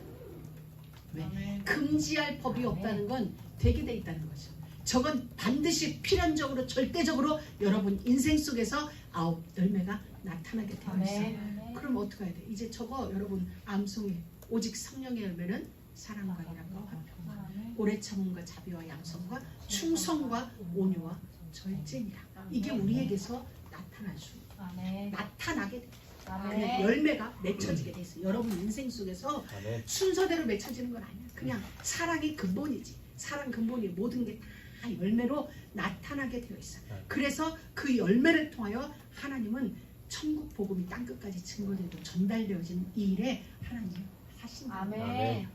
왜? 아멘. 금지할 법이 없다는 건 되게 돼 있다는 거죠. 저건 반드시 필연적으로 절대적으로 여러분 인생 속에서 9 열매가 나타나게 되어 있어요. 아멘. 그럼 어떻게 해야 돼? 이제 저거 여러분 암송해. 오직 성령의 열매는 사랑과 희락과 화평과 오래 참음과 자비와 양성과 충성과 온유와 절제니라. 이게 우리에게서 나타날 수 아멘. 나타나게 돼. 그냥 아멘. 열매가 맺혀지게 돼 있어. 여러분 인생 속에서 아멘. 순서대로 맺혀지는 건 아니야. 그냥 사랑이 근본이지. 사랑 근본이 모든 게 다 열매로 나타나게 되어 있어. 그래서 그 열매를 통하여 하나님은 천국 복음이 땅끝까지 증거되고 전달되어진 이 일에 하나님이 하신다. 아멘.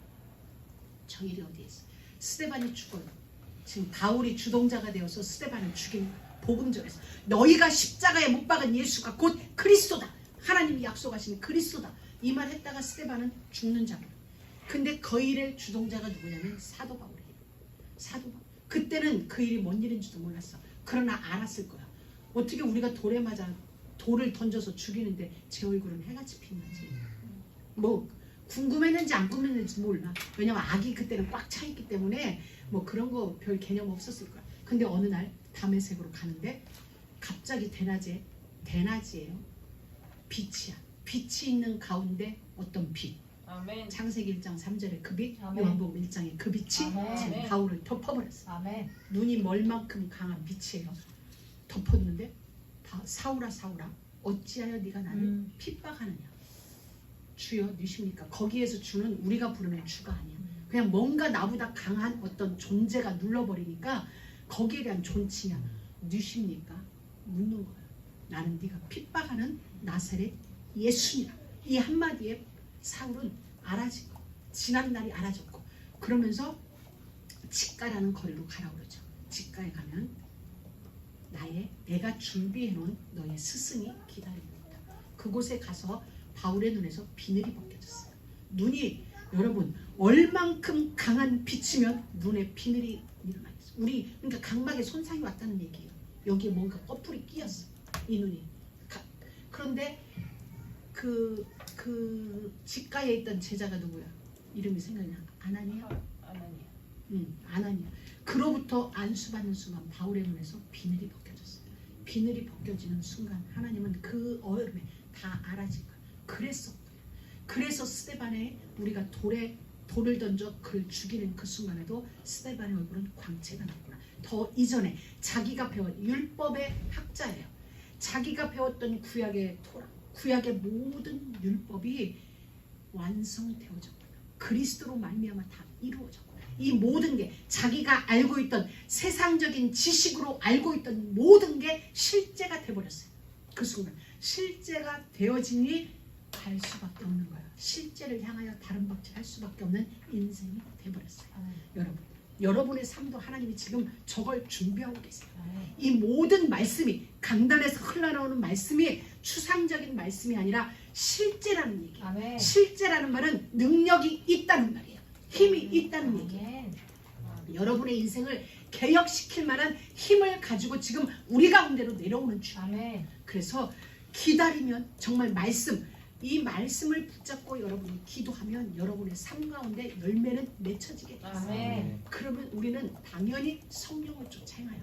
저 일이 어디에 있어? 스데반이 죽어요. 지금 바울이 주동자가 되어서 스데반을 죽인 복음전에서 너희가 십자가에 못 박은 예수가 곧 그리스도다. 하나님이 약속하신 그리스도다. 이 말 했다가 스데반은 죽는 자로. 근데 그 일의 주동자가 누구냐면 사도 바울이에요. 사도 바울. 그때는 그 일이 뭔 일인지도 몰랐어. 그러나 알았을 거야. 어떻게 우리가 돌에 맞아 돌을 던져서 죽이는데 제 얼굴은 해같이 빛나지. 뭐 궁금했는지 안 궁금했는지 몰라. 왜냐면 악이 그때는 꽉 차 있기 때문에 뭐 그런 거 별 개념 없었을 거야. 근데 어느 날 다메섹으로 가는데 갑자기 대낮이에요. 빛이야. 빛이 있는 가운데 어떤 빛. 아멘. 창세기 1장 3절에 그 빛, 아멘. 요한복음 1장에 그 빛이 아멘. 지금 바울을 덮어버렸어. 아멘. 눈이 멀 만큼 강한 빛이에요. 덮었는데 사울아 사울아 어찌하여 네가 나를 핍박하느냐. 주여 누십니까? 거기에서 주는 우리가 부르는 주가 아니야. 그냥 뭔가 나보다 강한 어떤 존재가 눌러버리니까 거기에 대한 존칭이야. 누십니까? 묻는 거야. 나는 네가 핍박하는 나사렛 예수니라. 이 한마디에 사울은 알아진 거. 지난 날이 알아졌고 그러면서 직가라는 거리로 가라 그러죠. 직가에 가면 내가 준비해놓은 너의 스승이 기다리고 있다. 그곳에 가서 바울의 눈에서 비늘이 벗겨졌어요. 눈이 여러분 얼만큼 강한 빛이면 눈에 비늘이 일어나 있어. 우리 그러니까 각막에 손상이 왔다는 얘기예요. 여기에 뭔가 꺼풀이 끼었어. 이 눈이. 그런데 그 직가에 있던 제자가 누구야? 이름이 생각나. 아나니아? 아나니아. 그로부터 안수받는 순간 바울의 눈에서 비늘이 벗겨졌어요. 비늘이 벗겨지는 순간 하나님은 그 얼음에 다 알아진 거예요. 그래서 스데반에 우리가 돌을 던져 그를 죽이는 그 순간에도 스데반의 얼굴은 광채가 났구나. 더 이전에 자기가 배운 율법의 학자예요. 자기가 배웠던 구약의 토라, 구약의 모든 율법이 완성되어졌구나. 그리스도로 말미암아 다 이루어졌구나. 이 모든 게 자기가 알고 있던 세상적인 지식으로 알고 있던 모든 게 실제가 돼버렸어요. 그 순간 실제가 되어지니 갈 수밖에 없는 거야. 실제를 향하여 다른 방식 할 수밖에 없는 인생이 돼버렸어요. 여러분의 삶도 하나님이 지금 저걸 준비하고 계세요. 이 모든 말씀이 강단에서 흘러나오는 말씀이 추상적인 말씀이 아니라 실제라는 얘기예요. 아멘. 실제라는 말은 능력이 있다는 말이에요. 힘이 있다는 얘기예요. 여러분의 인생을 개혁시킬 만한 힘을 가지고 지금 우리 가운데로 내려오는 주. 아멘. 그래서 기다리면 정말 이 말씀을 붙잡고 여러분이 기도하면 여러분의 삶 가운데 열매는 맺혀지게 돼요. 아멘. 그러면 우리는 당연히 성령을 쫓아 행하여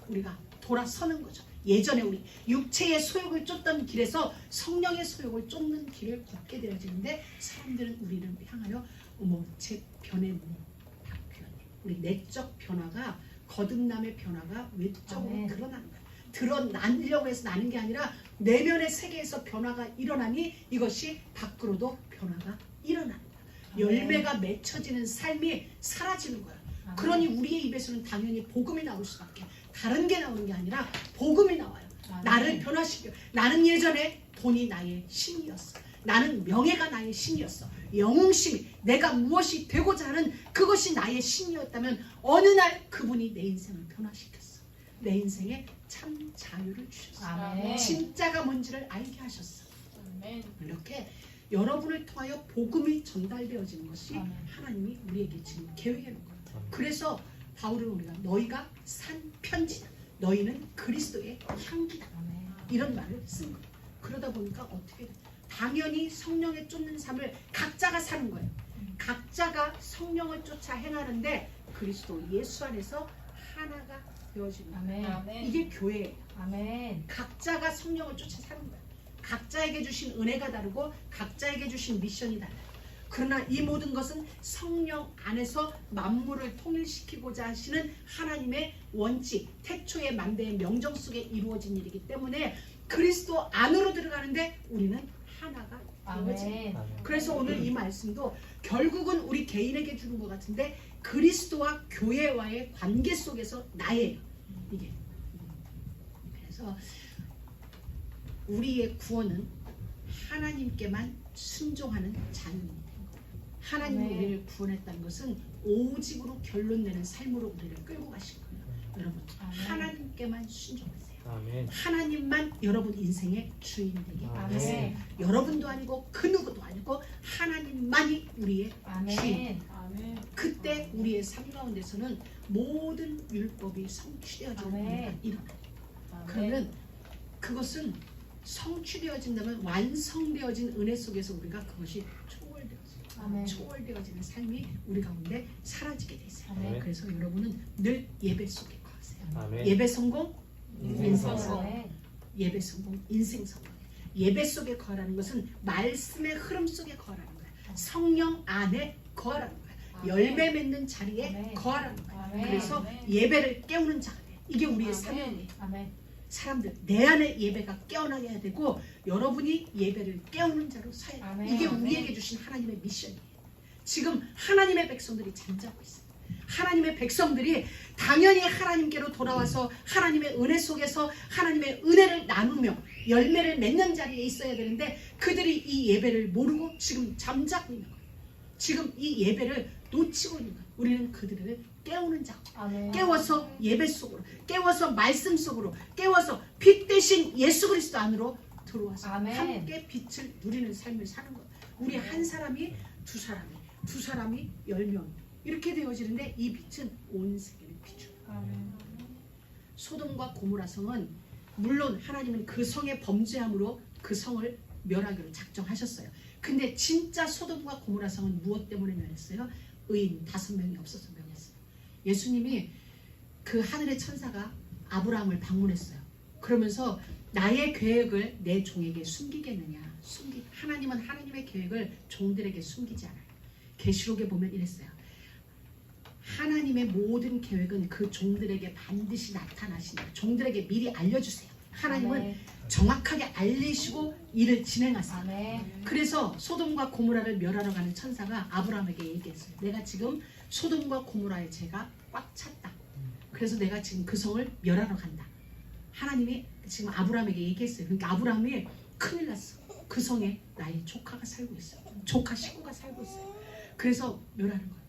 우리가 돌아서는 거죠. 예전에 우리 육체의 소욕을 쫓던 길에서 성령의 소욕을 쫓는 길을 걷게 되어지는데 사람들은 우리를 향하여 제 변의 바뀌었네. 우리 내적 변화가 거듭남의 변화가 외적으로 아멘. 드러나는 거예요. 드러나려고 해서 나는 게 아니라 내면의 세계에서 변화가 일어나니 이것이 밖으로도 변화가 일어나는 거야. 열매가 맺혀지는 삶이 사라지는 거야. 그러니 우리의 입에서는 당연히 복음이 나올 수밖에. 다른 게 나오는 게 아니라 복음이 나와요. 나를 변화시켜. 나는 예전에 돈이 나의 신이었어. 나는 명예가 나의 신이었어. 영웅심이 내가 무엇이 되고자 하는 그것이 나의 신이었다면 어느 날 그분이 내 인생을 변화시켰어. 내 인생에 참 자유를 주셨어. 아멘. 진짜가 뭔지를 알게 하셨어. 아멘. 이렇게 여러분을 통하여 복음이 전달되어지는 것이 아멘. 하나님이 우리에게 지금 계획해 놓은 거예요. 그래서 바울은 우리가 너희가 산 편지다. 너희는 그리스도의 향기다. 아멘. 이런 말을 쓴 거예요. 그러다 보니까 어떻게 돼? 당연히 성령에 쫓는 삶을 각자가 사는 거예요. 각자가 성령을 쫓아 행하는데 그리스도 예수 안에서 하나가 되어지는 거예요. 아멘. 이게 교회예요. 아멘. 각자가 성령을 쫓아 사는 거예요. 각자에게 주신 은혜가 다르고 각자에게 주신 미션이 달라요. 그러나 이 모든 것은 성령 안에서 만물을 통일시키고자 하시는 하나님의 원칙, 태초의 만대의 명정 속에 이루어진 일이기 때문에 그리스도 안으로 들어가는데 우리는 하나가 되어집니다. 아멘. 그래서 오늘 이 말씀도 결국은 우리 개인에게 주는 것 같은데 그리스도와 교회와의 관계 속에서 나예요. 이게. 그래서 우리의 구원은 하나님께만 순종하는 자유인 거예요. 하나님이 네. 우리를 구원했다는 것은 오직으로 결론 내는 삶으로 우리를 끌고 가신 거예요. 여러분 아멘. 하나님께만 순종하세요. 아멘. 하나님만 여러분 인생의 주인 되게 아멘. 하세요. 여러분도 아니고 그 누구도 아니고 하나님만이 우리의 주인. 아멘. 그때 우리의 삶 가운데서는 모든 율법이 성취되어지는 아멘. 일이 일어나요. 아멘. 그러면 그것은 성취되어진다면 완성되어진 은혜 속에서 우리가 그것이 아멘. 초월되어지는 삶이 우리 가운데 사라지게 되세요. 아멘. 그래서 여러분은 늘 예배 속에 거하세요. 아멘. 예배 성공, 인생 성공. 아멘. 예배 성공, 인생 성공. 예배 속에 거하라는 것은 말씀의 흐름 속에 거하라는 거야. 성령 안에 거하라는 거야. 아멘. 열매 맺는 자리에 아멘. 거하라는 거야. 아멘. 그래서 아멘. 예배를 깨우는 자가 돼. 이게 우리의 아멘. 사명이에요. 아멘. 사람들 내 안에 예배가 깨어나게 해야 되고 여러분이 예배를 깨우는 자로 서야 돼. 아멘. 이게 아멘. 우리에게 주신 하나님의 미션이에요. 지금 하나님의 백성들이 잠자고 있어요. 하나님의 백성들이 당연히 하나님께로 돌아와서 하나님의 은혜 속에서 하나님의 은혜를 나누며 열매를 맺는 자리에 있어야 되는데 그들이 이 예배를 모르고 지금 잠자고 있는 거예요. 지금 이 예배를 놓치고 있는 거예요. 우리는 그들을 깨우는 자. 아멘. 깨워서 예배 속으로, 깨워서 말씀 속으로, 깨워서 빛 대신 예수 그리스도 안으로 들어와서 아멘. 함께 빛을 누리는 삶을 사는 거예요. 우리 한 사람이 두 사람이 10명 이렇게 되어지는데 이 빛은 온 세계를 비춰요. 아멘. 소돔과 고모라 성은 물론 하나님은 그 성의 범죄함으로 그 성을 멸하기로 작정하셨어요. 근데 진짜 소돔과 고모라 성은 무엇 때문에 멸했어요? 의인 5명이 없어서 멸했어요. 예수님이 그 하늘의 천사가 아브라함을 방문했어요. 그러면서 나의 계획을 내 종에게 숨기겠느냐? 하나님은 하나님의 계획을 종들에게 숨기지 않아요. 계시록에 보면 이랬어요. 하나님의 모든 계획은 그 종들에게 반드시 나타나신다. 종들에게 미리 알려주세요. 하나님은 아멘. 정확하게 알리시고 일을 진행하세요. 아멘. 그래서 소돔과 고모라를 멸하러 가는 천사가 아브라함에게 얘기했어요. 내가 지금 소돔과 고모라의 죄가 꽉 찼다. 그래서 내가 지금 그 성을 멸하러 간다. 하나님이 지금 아브라함에게 얘기했어요. 그러니까 아브라함이 큰일 났어. 그 성에 나의 조카가 살고 있어요. 조카 식구가 살고 있어요. 그래서 멸하는 거예요.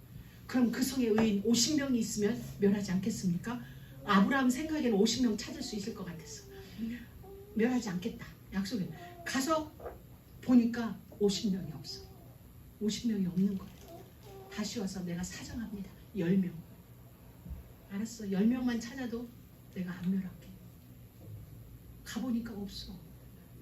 그럼 그 성에 의인 50명이 있으면 멸하지 않겠습니까? 아브라함 생각에는 50명 찾을 수 있을 것 같았어. 멸하지 않겠다. 약속해. 가서 보니까 50명이 없어. 50명이 없는 거예요. 다시 와서 내가 사정합니다. 10명. 알았어. 10명만 찾아도 내가 안 멸할게. 가보니까 없어.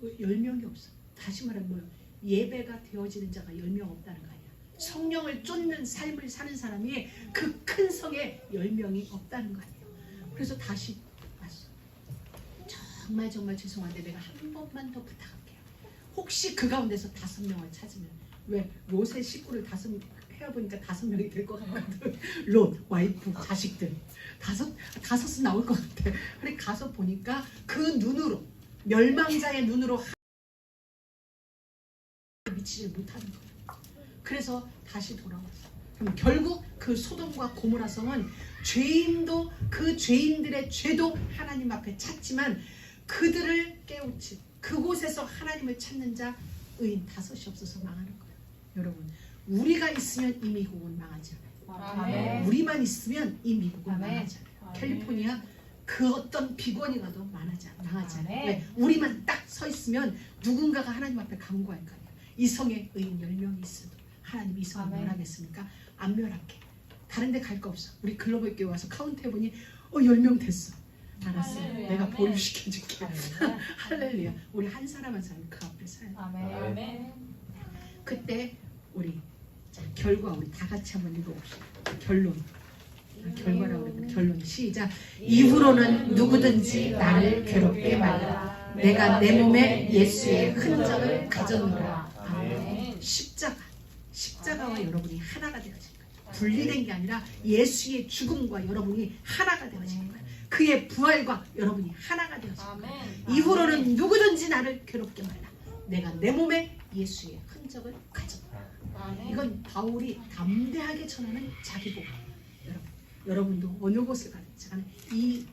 10명이 없어. 다시 말하면 뭐예요? 예배가 되어지는 자가 10명 없다는 거 아니야. 성령을 쫓는 삶을 사는 사람이 그 큰 성에 10명이 없다는 거 아니에요. 그래서 다시 왔어. 정말 죄송한데 내가 한 번만 더 부탁할게요. 혹시 그 가운데서 5명을 찾으면 왜 롯의 식구를 헤어보니까 5명이 될 것 같거든. 롯, 와이프, 자식들 다섯은 나올 것 같아. 그래 가서 보니까 그 눈으로 멸망자의 눈으로 미치지 못하는 거예요. 그래서 다시 돌아왔어. 그럼 결국 그 소돔과 고모라 성은 죄인도 그 죄인들의 죄도 하나님 앞에 찾지만 그들을 깨우치 그곳에서 하나님을 찾는 자 의인 5이 없어서 망하는 거예요. 여러분, 우리가 있으면 이 미국은 망하지 않아요. 아멘. 우리만 있으면 이 미국은 아멘. 망하지 않아요. 아멘. 캘리포니아 그 어떤 비건이 가도 망하지 않아요. 아멘. 왜? 우리만 딱 서 있으면 누군가가 하나님 앞에 간구할 거예요. 이 성에 의인 10명이 있어도 하나님 이 성을 아멘. 멸하겠습니까? 안 멸할게. 다른 데 갈 거 없어. 우리 글로벌 교회 와서 카운트 해보니 10명 됐어. 알았어. 할렐루야. 내가 아멘. 보류시켜줄게. 할렐루야. 할렐루야. 우리 한 사람 한 사람 그 앞에 서야 돼. 아멘. 그때 우리 자, 결과 우리 다 같이 한번 읽어봅시다. 결론. 결과라고 그러면 결론 시작. 이후로는 누구든지 나를 괴롭게 말라. 내가 내 몸에 예수의 흔적을 가졌노라. 아멘. 십자가와 여러분이 하나가 되어진 거예요. 분리된 게 아니라 예수의 죽음과 여러분이 하나가 되어진 거예요. 그의 부활과 여러분이 하나가 되어진 거예요. 아멘. 이후로는 누구든지 나를 괴롭게 말라. 내가 내 몸에 예수의 흔적을 가졌노라. 아멘. 이건 바울이 담대하게 전하는 자기복. 여러분도 어느 곳을 가든지 간에 이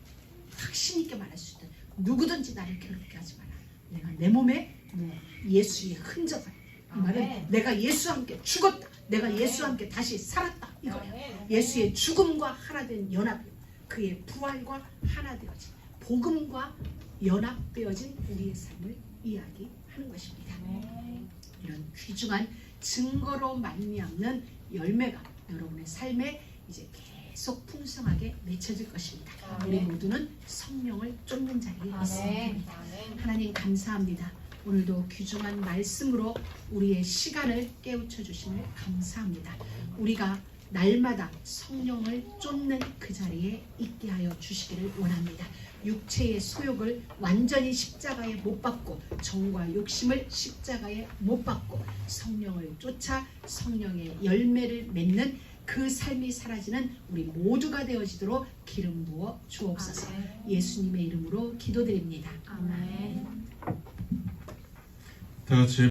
확신 있게 말할 수 있다. 누구든지 나를 괴롭게 하지 마라. 내가 내 몸에 예수의 흔적을. 이 말은 아멘. 내가 예수와 함께 죽었다. 내가 예수와 함께 다시 살았다. 이거야. 예수의 죽음과 하나 된 연합, 그의 부활과 하나 되어진 복음과 연합되어진 우리의 삶을 이야기하는 것입니다. 이런 귀중한 증거로 말미암는 열매가 여러분의 삶에 이제 계속 풍성하게 맺혀질 것입니다. 아멘. 우리 모두는 성령을 쫓는 자리에 있으면 아멘. 됩니다. 하나님 감사합니다. 오늘도 귀중한 말씀으로 우리의 시간을 깨우쳐 주심을 감사합니다. 우리가 날마다 성령을 쫓는 그 자리에 있게 하여 주시기를 원합니다. 육체의 소욕을 완전히 십자가에 못 박고 정과 욕심을 십자가에 못 박고 성령을 쫓아 성령의 열매를 맺는 그 삶이 사라지는 우리 모두가 되어지도록 기름 부어 주옵소서. 예수님의 이름으로 기도드립니다. 아멘. 다 같이